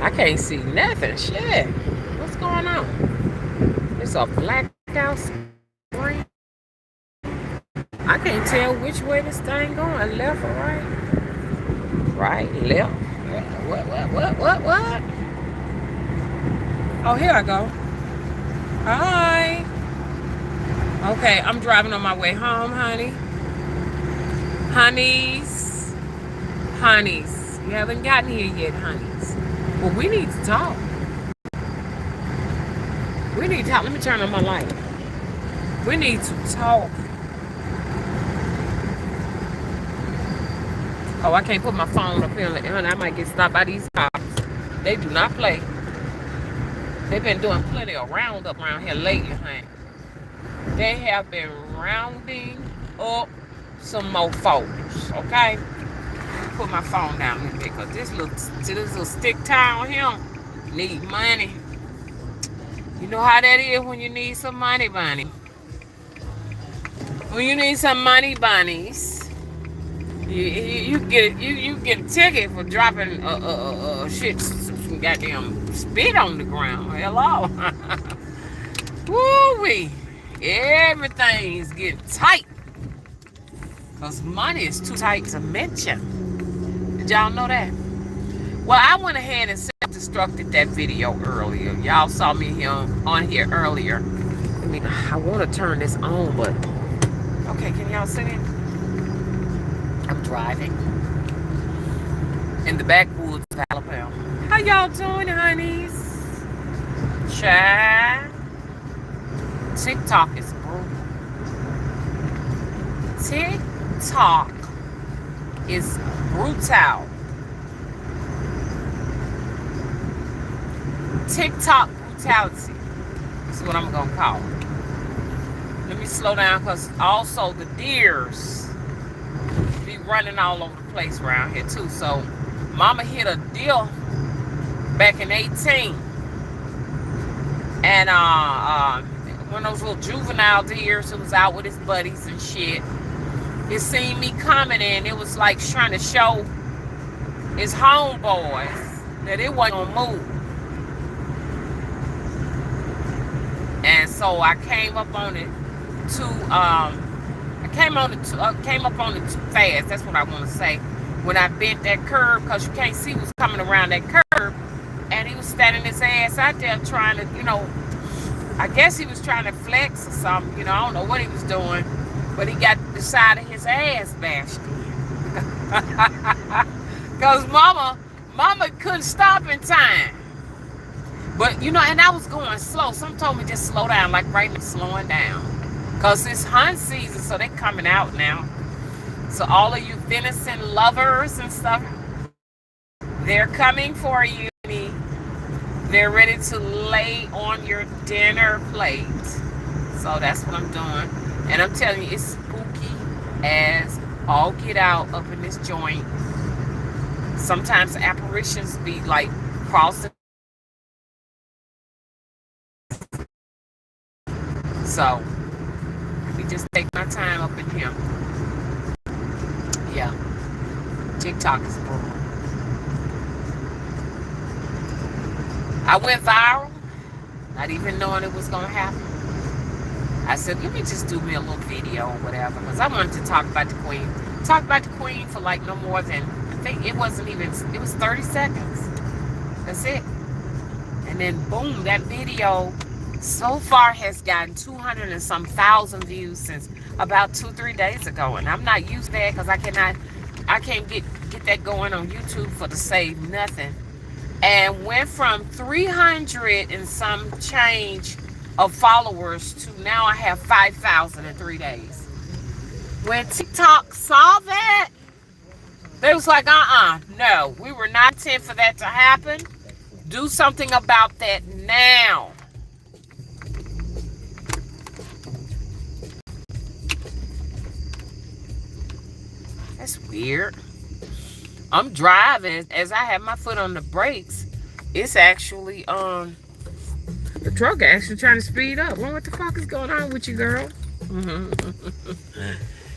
I can't see nothing. Shit. What's going on? It's a blackout screen. I can't tell which way this thing going. Left or right? Right, left. What? Oh, here I go. Hi. Okay, I'm driving on my way home, honey. Honeys. Honeys. You haven't gotten here yet, honeys. Well, we need to talk. We need to talk. Let me turn on my light. We need to talk. Oh, I can't put my phone up here. Honey, I might get stopped by these cops. They do not play. They've been doing plenty of roundup around here lately, honey. They have been rounding up some more folks, okay? Put my phone down here because this little stick town here need money. You know how that is when you need some money, bunny. When you need some money, bunnies, you get a ticket for dropping shit, some goddamn spit on the ground. Hello, woo wee. Everything is getting tight because money is too tight to mention. Did y'all know that? Well, I went ahead and self-destructed that video earlier. Y'all saw me here on here earlier. I mean, I want to turn this on, but okay, can y'all see it? I'm driving in the backwoods of Alabama. How y'all doing, honeys? Child. TikTok is brutal. TikTok is brutal. TikTok brutality is what I'm gonna call it. Let me slow down because also the deers be running all over the place around here too. So mama hit a deer back in 18, and one of those little juvenile deers who was out with his buddies and shit. It seen me coming and it was like trying to show his homeboys that it wasn't gonna move. And so I came up on it came up on it too fast. That's what I want to say. When I bent that curve, because you can't see what's coming around that curve, and he was standing his ass out there trying to, I guess he was trying to flex or something. I don't know what he was doing, but he got the side of his ass bashed in. Because mama couldn't stop in time. But, and I was going slow. Some told me just slow down, like right now, slowing down. Because it's hunt season, so they're coming out now. So all of you venison lovers and stuff, they're coming for you. They're ready to lay on your dinner plate. So that's what I'm doing. And I'm telling you, it's spooky as all get out up in this joint. Sometimes apparitions be like crossing. So let me just take my time up in here. Yeah. TikTok is brutal. I went viral, not even knowing it was going to happen. I said, let me just do me a little video or whatever, because I wanted to talk about the Queen. Talk about the Queen for like no more than, I think it was 30 seconds. That's it. And then boom, that video so far has gotten 200 and some thousand views since about 2-3 days ago. And I'm not used to that because I can't get that going on YouTube for to save nothing. And went from 300 and some change of followers to now I have 5,000 in 3 days. When TikTok saw that, they was like, no, we were not intent for that to happen. Do something about that now. That's weird. I'm driving as I have my foot on the brakes. It's actually the truck actually trying to speed up. Well, what the fuck is going on with you, girl?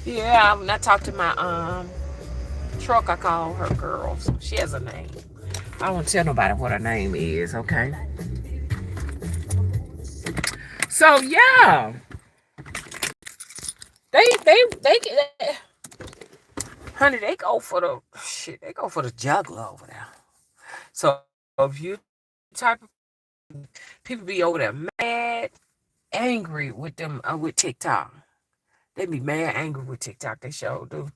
Yeah, when I talked to my truck, I call her girl. So she has a name. I won't tell nobody what her name is, okay? So yeah, they honey, they go for the shit. They go for the juggler over there. So if you type of people be over there mad, angry with them with TikTok. They be mad, angry with TikTok. They sure do,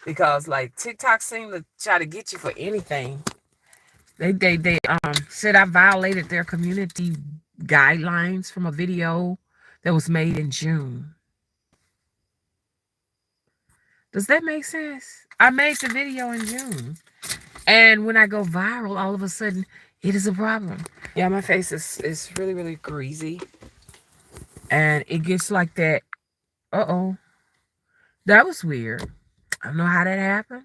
because like TikTok seem to try to get you for anything. They said I violated their community guidelines from a video that was made in June. Does that make sense? I made the video in June. And when I go viral, all of a sudden, it is a problem. Yeah, my face is really, really greasy. And it gets like that. Uh-oh. That was weird. I don't know how that happened.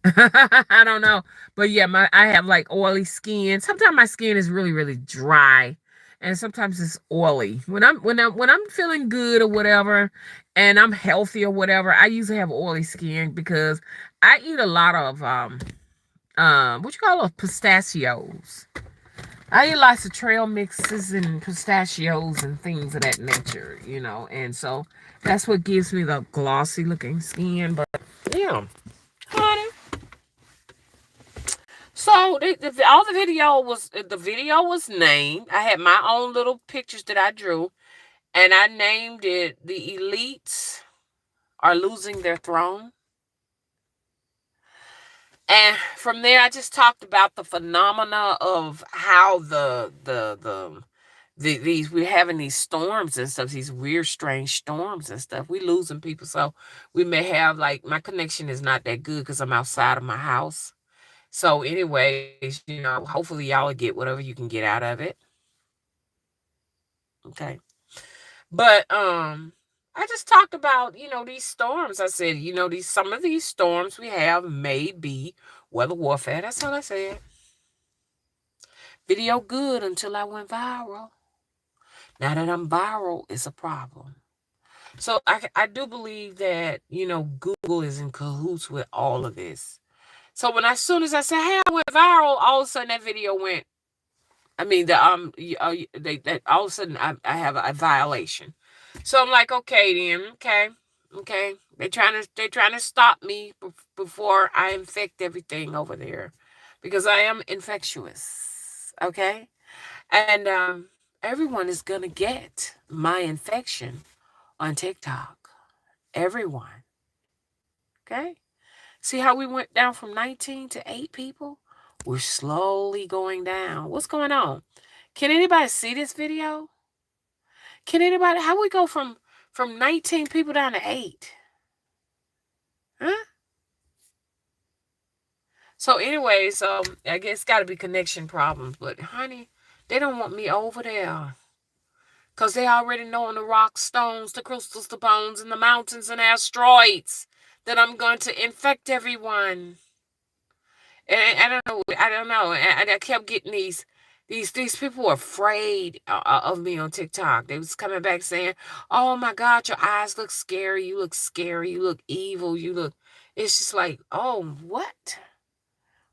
I don't know. But yeah, I have like oily skin. Sometimes my skin is really, really dry. And sometimes it's oily. When I'm feeling good or whatever, and I'm healthy or whatever, I usually have oily skin because I eat a lot of what you call those pistachios. I eat lots of trail mixes and pistachios and things of that nature, and so that's what gives me the glossy looking skin. But yeah, honey. So all the video was named. I had my own little pictures that I drew, and I named it "The Elites Are Losing Their Throne." And from there, I just talked about the phenomena of how these we're having these storms and stuff, these weird, strange storms and stuff. We losing people, so we may have like my connection is not that good because I'm outside of my house. So, anyways, hopefully y'all will get whatever you can get out of it. Okay, but I just talked about these storms. I said some of these storms we have may be weather warfare. That's all I said. Video good until I went viral. Now that I'm viral, it's a problem. So I do believe that, Google is in cahoots with all of this. So as soon as I said, hey, I went viral, all of a sudden that video went, I mean, that all of a sudden I have a violation. So I'm like, okay then, okay. They're trying to stop me before I infect everything over there, because I am infectious. Okay. And everyone is going to get my infection on TikTok. Everyone. Okay? See how we went down from 19 to 8 people? We're slowly going down. What's going on? Can anybody see this video? Can anybody? How we go from 19 people down to 8? Huh? So anyways, I guess it's got to be connection problems. But honey, they don't want me over there. Because they already know on the rocks, stones, the crystals, the bones, and the mountains and asteroids that I'm going to infect everyone. And I don't know. And I kept getting these people were afraid of me on TikTok. They was coming back saying, "Oh my God, your eyes look scary. You look scary. You look evil. You look." It's just like, oh, what?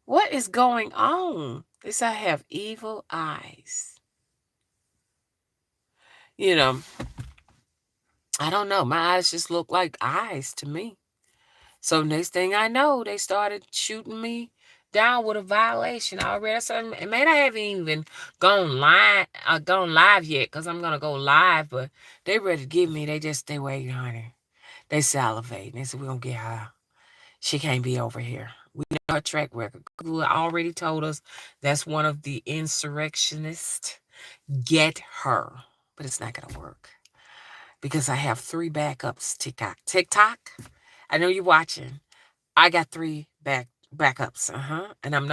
What is going on? They say I have evil eyes. I don't know. My eyes just look like eyes to me. So next thing I know, they started shooting me down with a violation already. So, man, I haven't even gone live yet, because I'm gonna go live. But they ready to give me. They waiting on her. They salivating. They said we're gonna get her. She can't be over here. We know her track record. Google already told us that's one of the insurrectionists. Get her, but it's not gonna work, because I have 3 backups. TikTok. I know you're watching. I got 3 backups. And I'm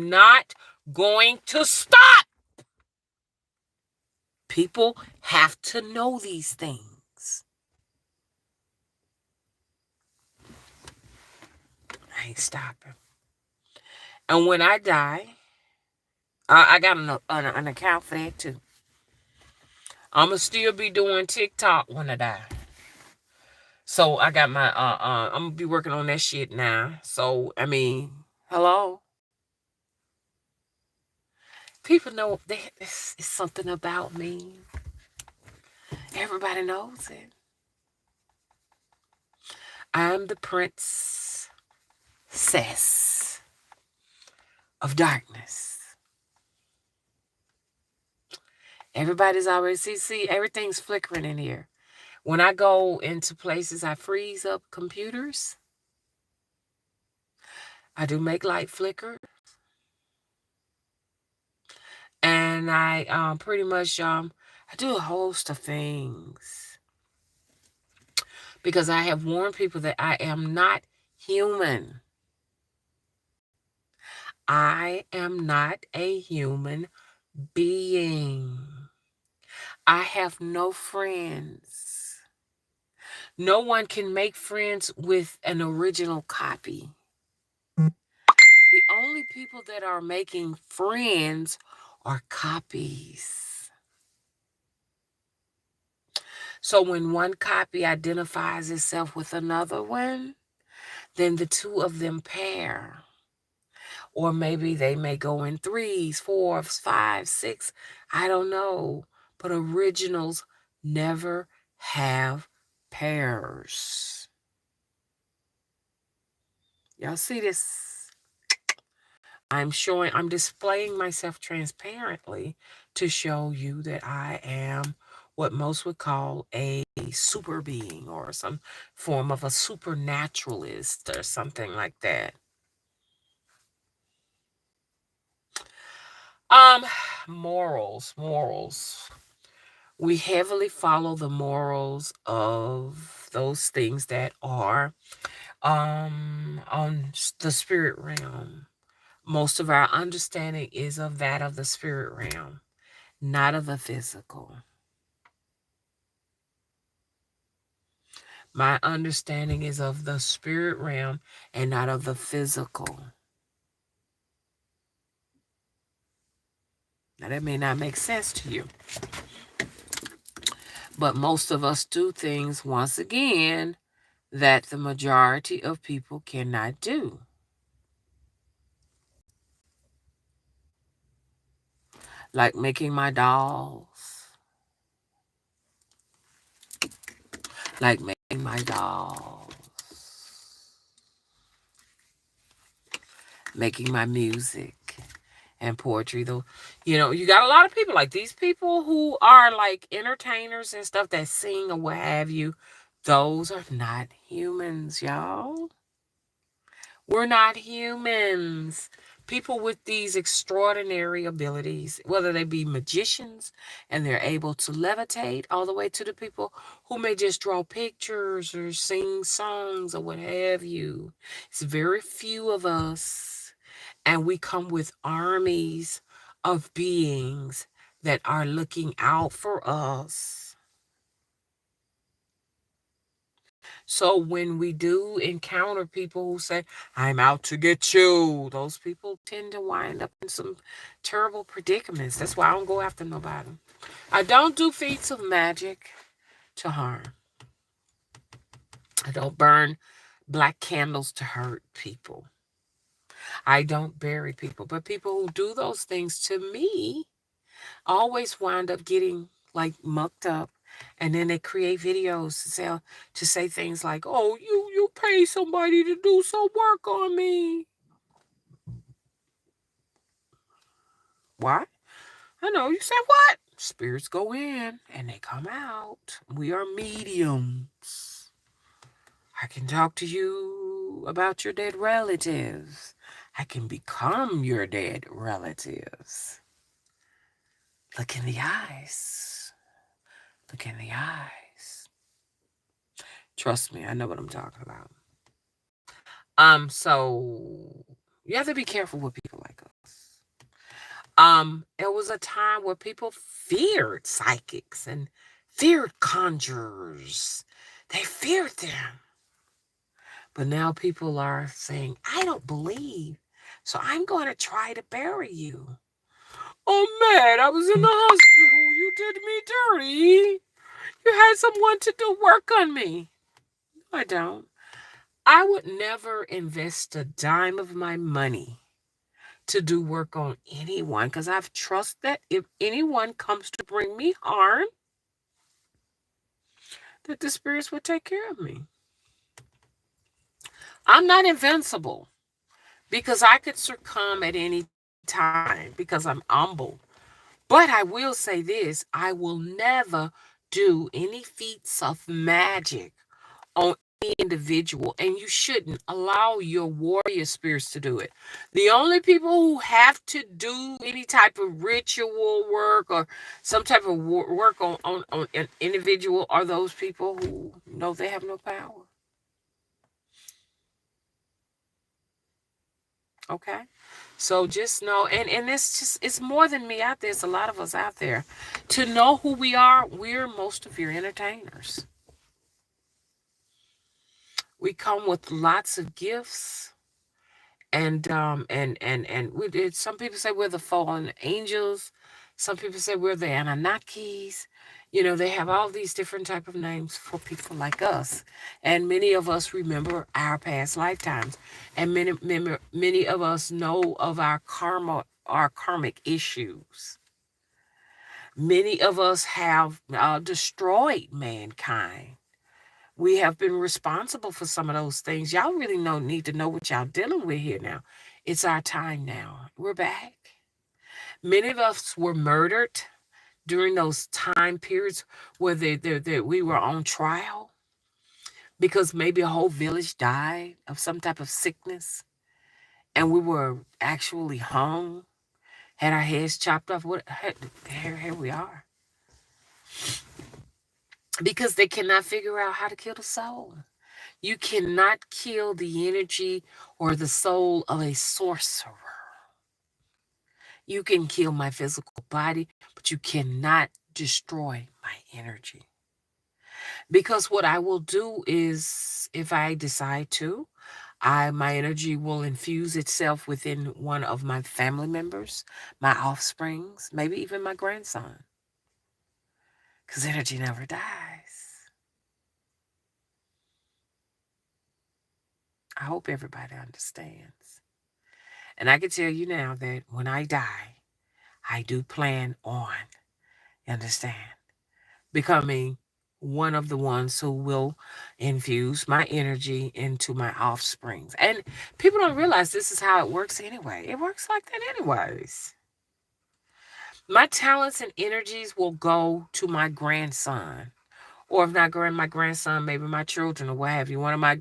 not going to stop. People have to know these things. I ain't stopping. And when I die, I got an account for that too. I'ma still be doing TikTok when I die. So I got my I'm gonna be working on that shit now. So I mean, hello. People know it's something about me. Everybody knows it. I'm the princess of darkness. Everybody's already see, everything's flickering in here. When I go into places, I freeze up computers. I do make light flicker. And I pretty much I do a host of things. Because I have warned people that I am not human. I am not a human being. I have no friends. No one can make friends with an original copy. The only people that are making friends are copies. So when one copy identifies itself with another one, then the two of them pair. Or maybe they may go in 3s, 4s, 5s, 6. I don't know. But originals never have pairs. Y'all see this? I'm displaying myself transparently to show you that I am what most would call a super being or some form of a supernaturalist or something like that. Morals. We heavily follow the morals of those things that are on the spirit realm. Most of our understanding is of that of the spirit realm, not of the physical. My understanding is of the spirit realm and not of the physical. Now, that may not make sense to you. But most of us do things, once again, that the majority of people cannot do. Like making my dolls. Like making my dolls. Making my music and poetry. Though, you got a lot of people like these people who are like entertainers and stuff that sing or what have you. Those are not humans, y'all. We're not humans. People with these extraordinary abilities, whether they be magicians and they're able to levitate, all the way to the people who may just draw pictures or sing songs or what have you. It's very few of us. And we come with armies of beings that are looking out for us. So when we do encounter people who say, I'm out to get you, those people tend to wind up in some terrible predicaments. That's why I don't go after nobody. I don't do feats of magic to harm. I don't burn black candles to hurt people. I don't bury people. But people who do those things to me always wind up getting like mucked up, and then they create videos to say things like, "Oh, you pay somebody to do some work on me." What? I know you said what? Spirits go in and they come out. We are mediums. I can talk to you about your dead relatives. I can become your dead relatives. Look in the eyes. Look in the eyes. Trust me, I know what I'm talking about. So you have to be careful with people like us. It was a time where people feared psychics and feared conjurers. They feared them. But now people are saying, I don't believe, so I'm going to try to bury you. Oh man, I was in the hospital. You did me dirty. You had someone to do work on me. I don't. I would never invest a dime of my money to do work on anyone because I've trust that if anyone comes to bring me harm, that the spirits will take care of me. I'm not invincible because I could succumb at any time because I'm humble. But I will say this, I will never do any feats of magic on any individual, and you shouldn't allow your warrior spirits to do it. The only people who have to do any type of ritual work or some type of work on an individual are those people who know they have no power. Okay? So just know, and it's just, it's more than me out there. It's a lot of us out there. To know who we are, we're most of your entertainers. We come with lots of gifts, and we did. Some people say we're the fallen angels. Some people say we're the Anunnakis. You know, they have all these different type of names for people like us, and many of us remember our past lifetimes, and many of us know of our karma, our karmic issues. Many of us have destroyed mankind. We have been responsible for some of those things. Y'all really need to know what y'all dealing with here now. It's our time now. We're back. Many of us were murdered during those time periods where we were on trial because maybe a whole village died of some type of sickness and we were actually hung, had our heads chopped off. Here we are. Because they cannot figure out how to kill the soul. You cannot kill the energy or the soul of a sorcerer. You can kill my physical body, but you cannot destroy my energy. Because what I will do is, if I decide to, my energy will infuse itself within one of my family members, my offsprings, maybe even my grandson. Because energy never dies. I hope everybody understands. And I can tell you now that when I die, I do plan on, you understand, becoming one of the ones who will infuse my energy into my offsprings. And people don't realize this is how it works anyway. It works like that anyways. My talents and energies will go to my grandson. Or if not my grandson, maybe my children or what have you, one of my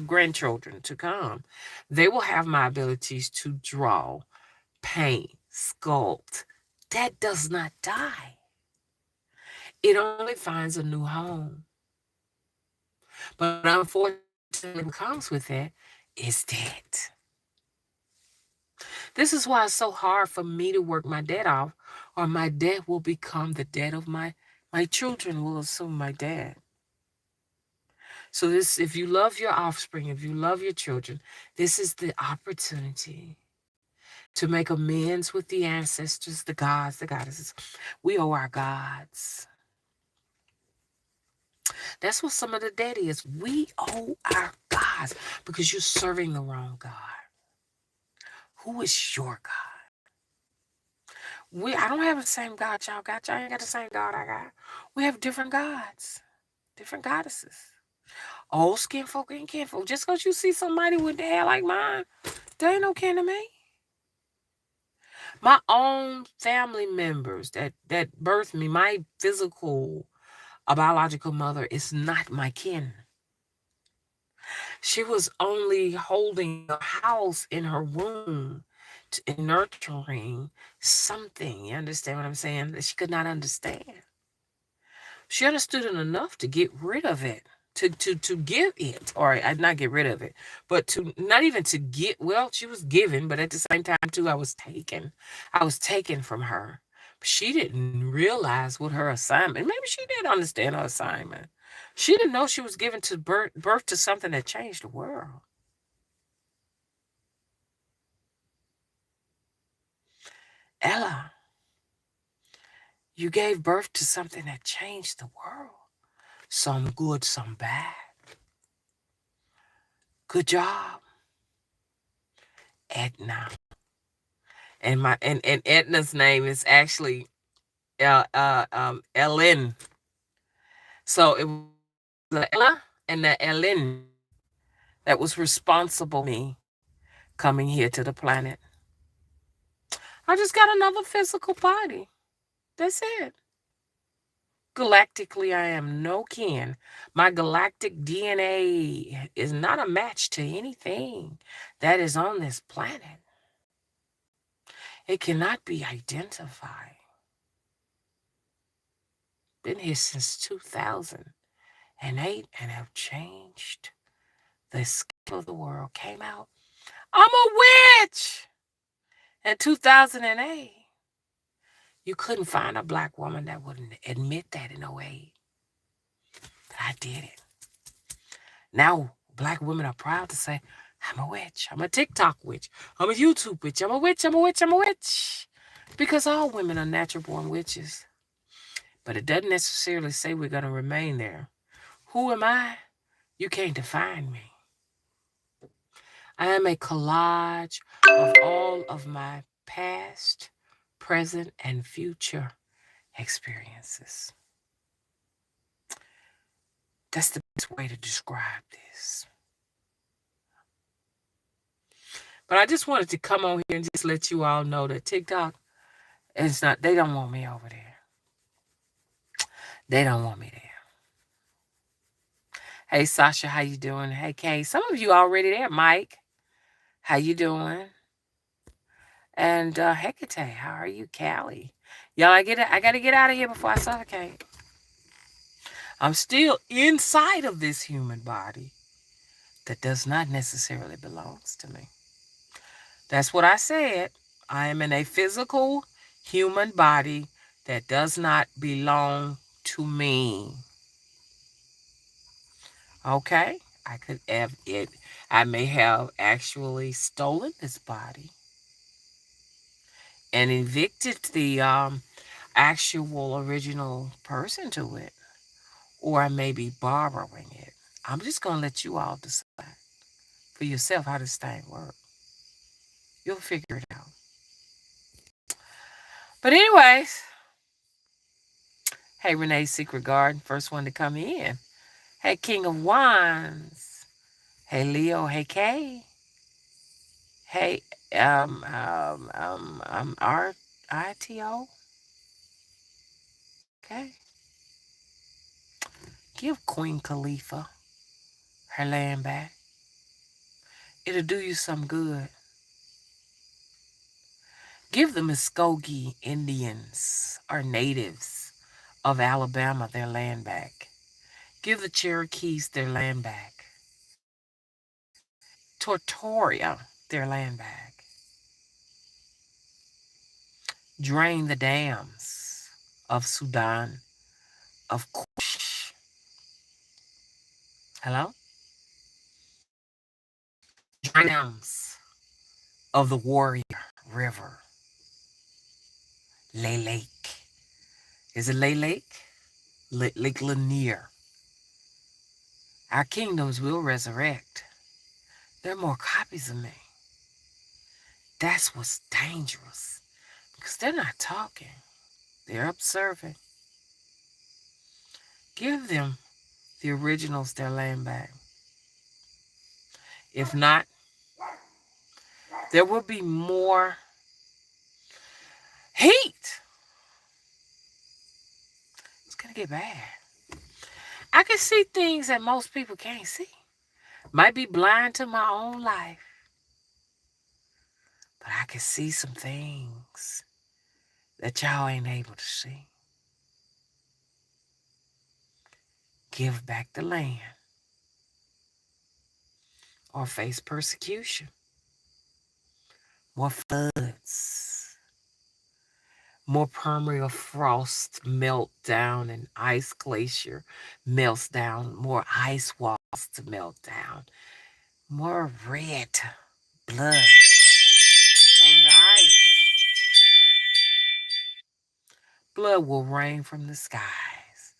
grandchildren to come. They will have my abilities to draw, paint, sculpt. That does not die. It only finds a new home. But unfortunately, what comes with that is debt. This is why it's so hard for me to work my debt off, or my debt will become the debt of my children will assume my debt. So this, if you love your offspring, if you love your children, this is the opportunity to make amends with the ancestors, the gods, the goddesses. We owe our gods. That's what some of the debt is. We owe our gods because you're serving the wrong God. Who is your God? I don't have the same God y'all got. Y'all ain't got the same God I got. We have different gods, different goddesses. Old skin folk ain't kinfolk. Just because you see somebody with the hair like mine, they ain't no kin to me. My own family members that birthed me, my physical, a biological mother is not my kin. She was only holding a house in her womb, nurturing something. You understand what I'm saying? That she could not understand. She understood it enough to get rid of it, to give it, or not get rid of it, but to not even to get. Well, she was given, but at the same time too, I was taken. I was taken from her. But she didn't realize what her assignment. Maybe she did understand her assignment. She didn't know she was given to birth to something that changed the world. Ella, you gave birth to something that changed the world. Some good, some bad. Good job, Edna. And Edna's name is actually Ellen. So it was the Ella and the Ellen that was responsible for me coming here to the planet. I just got another physical body. That's it. Galactically, I am no kin. My galactic DNA is not a match to anything that is on this planet. It cannot be identified. Been here since 2008 and have changed the scale of the world. Came out. I'm a witch! In 2008. You couldn't find a black woman that wouldn't admit that in '08. But I did it. Now, black women are proud to say, I'm a witch. I'm a TikTok witch. I'm a YouTube witch. I'm a witch. I'm a witch. I'm a witch. Because all women are natural born witches. But it doesn't necessarily say we're going to remain there. Who am I? You can't define me. I am a collage of all of my past, present, and future experiences. That's the best way to describe this. But I just wanted to come on here and just let you all know that TikTok is not, they don't want me over there. They don't want me there. Hey, Sasha, how you doing? Hey, Kay, some of you already there. Mike, how you doing? And Hecate, how are you? Callie. Y'all, I got to get out of here before I suffocate. I'm still inside of this human body that does not necessarily belongs to me. That's what I said. I am in a physical human body that does not belong to me. Okay? I could have it. I may have actually stolen this body and evicted the actual original person to it, or I may be borrowing it. I'm just going to let you all decide for yourself how this thing works. You'll figure it out. But anyways, hey, Renee's Secret Garden, first one to come in. Hey, King of Wands. Hey, Leo. Hey, Kay. Hey, RITO. Okay. Give Queen Khalifa her land back. It'll do you some good. Give the Muskogee Indians or natives of Alabama their land back. Give the Cherokees their land back. Tortoria their land back. Drain the dams of Sudan, of Kush. Hello? Drain the dams of the Warrior River. Lay Lake. Is it Lay Lake? Lake Lanier. Our kingdoms will resurrect. There are more copies of me. That's what's dangerous. Because they're not talking. They're observing. Give them the originals their land back. If not, there will be more heat. It's going to get bad. I can see things that most people can't see. Might be blind to my own life. But I can see some things that y'all ain't able to see. Give back the land or face persecution. More floods. More permafrost melt down and ice glacier melts down. More ice walls to melt down. More red blood on the ice. Blood will rain from the skies.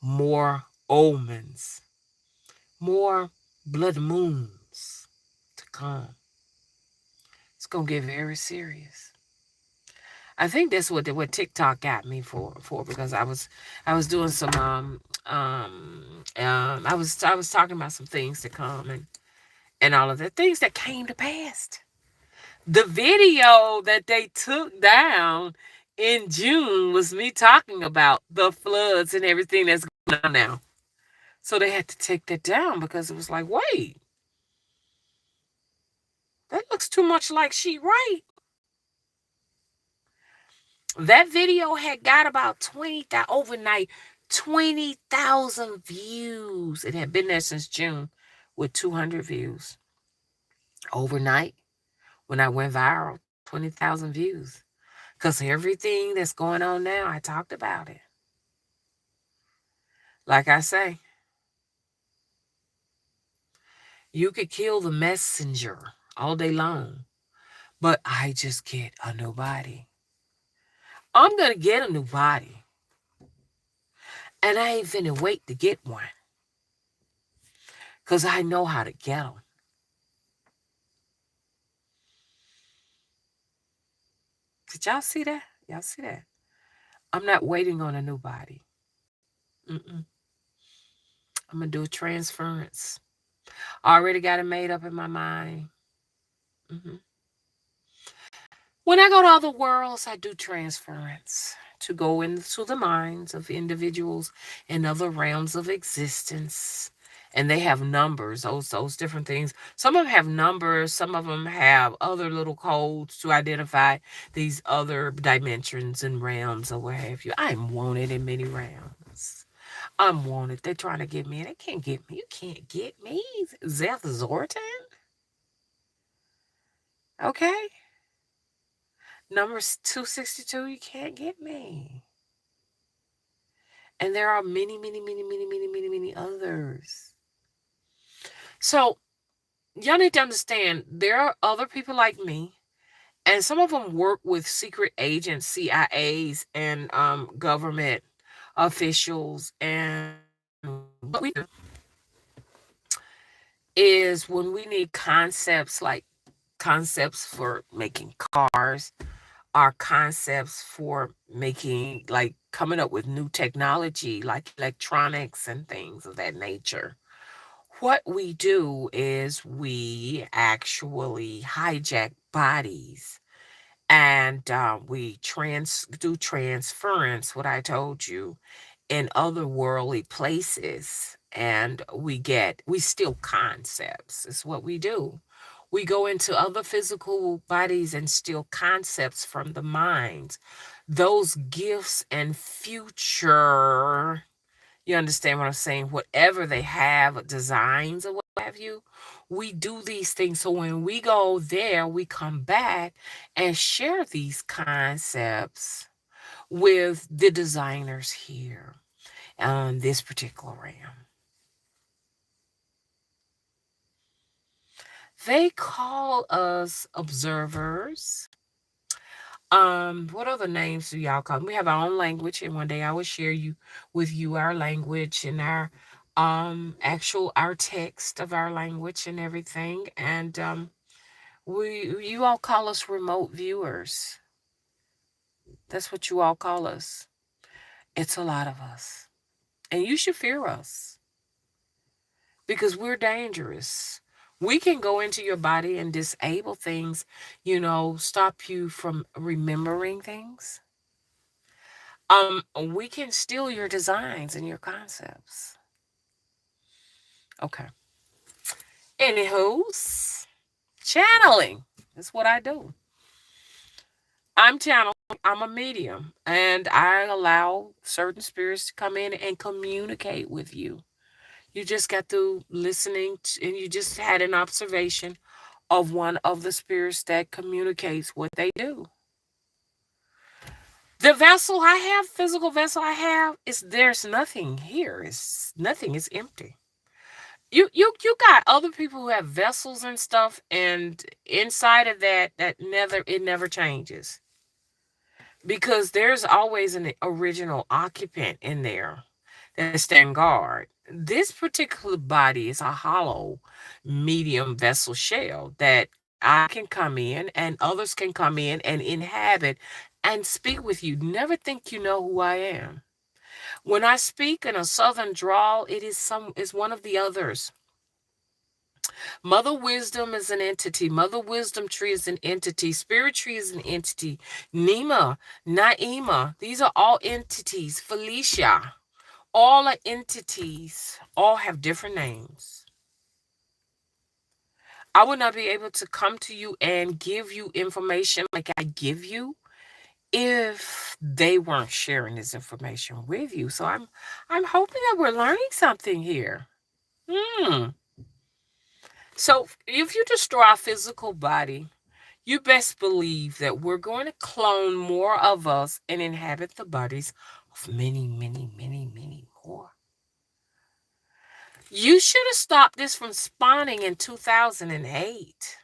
More omens. More blood moons to come. It's going to get very serious. I think that's what TikTok got me for because I was doing some I was talking about some things to come and all of the things that came to pass. The video that they took down in June was me talking about the floods and everything that's going on now. So they had to take that down because it was like, wait, that looks too much like she right. That video had got about 20,000 overnight, 20,000 views. It had been there since June with 200 views. Overnight, when I went viral, 20,000 views. Because everything that's going on now, I talked about it. Like I say, you could kill the messenger all day long, but I just get a new body. I'm going to get a new body, and I ain't finna wait to get one because I know how to get them. Did y'all see that? Y'all see that? I'm not waiting on a new body. Mm-mm. I'm going to do a transference. I already got it made up in my mind. Hmm. When I go to other worlds, I do transference to go into the minds of individuals in other realms of existence. And they have numbers, those different things. Some of them have numbers, some of them have other little codes to identify these other dimensions and realms or what have you. I'm wanted in many realms. I'm wanted. They're trying to get me. They can't get me. You can't get me. Zeth Zortan? Okay. Number 262, you can't get me. And there are many, many, many, many, many, many, many others. So y'all need to understand there are other people like me, and some of them work with secret agents, CIAs, and government officials. And what we do is when we need concepts like concepts for making cars, our concepts for making like coming up with new technology like electronics and things of that nature. What we do is we actually hijack bodies and we do transference, what I told you, in other worldly places, and we steal concepts. Is what we do. We go into other physical bodies and steal concepts from the minds, those gifts and future, you understand what I'm saying, whatever they have, designs or what have you. We do these things so when we go there, we come back and share these concepts with the designers here on this particular realm. They call us observers. What other names do y'all call them? We have our own language, and one day I will share you with you our language and our text of our language and everything. And we you all call us remote viewers. That's what you all call us. It's a lot of us. And you should fear us because we're dangerous. We can go into your body and disable things, stop you from remembering things. We can steal your designs and your concepts. Okay. Anywho's channeling. That's what I do. I'm channeling. I'm a medium, and I allow certain spirits to come in and communicate with you. You just got through listening, and you just had an observation of one of the spirits that communicates what they do. The vessel I have, physical vessel I have, is there's nothing here. It's nothing. It's empty. You got other people who have vessels and stuff, and inside of that never changes because there's always an original occupant in there that stand guard. This particular body is a hollow medium vessel shell that I can come in and others can come in and inhabit and speak with you. Never think you know who I am. When I speak in a southern drawl, is one of the others. Mother Wisdom is an entity. Mother Wisdom Tree is an entity. Spirit Tree is an entity. Nima, Naima, these are all entities. Felicia, all are entities. All have different names. I would not be able to come to you and give you information like I give you if they weren't sharing this information with you. So I'm hoping that we're learning something here. Hmm. So if you destroy our physical body, you best believe that we're going to clone more of us and inhabit the bodies of many, many, many, many more. You should have stopped this from spawning in 2008.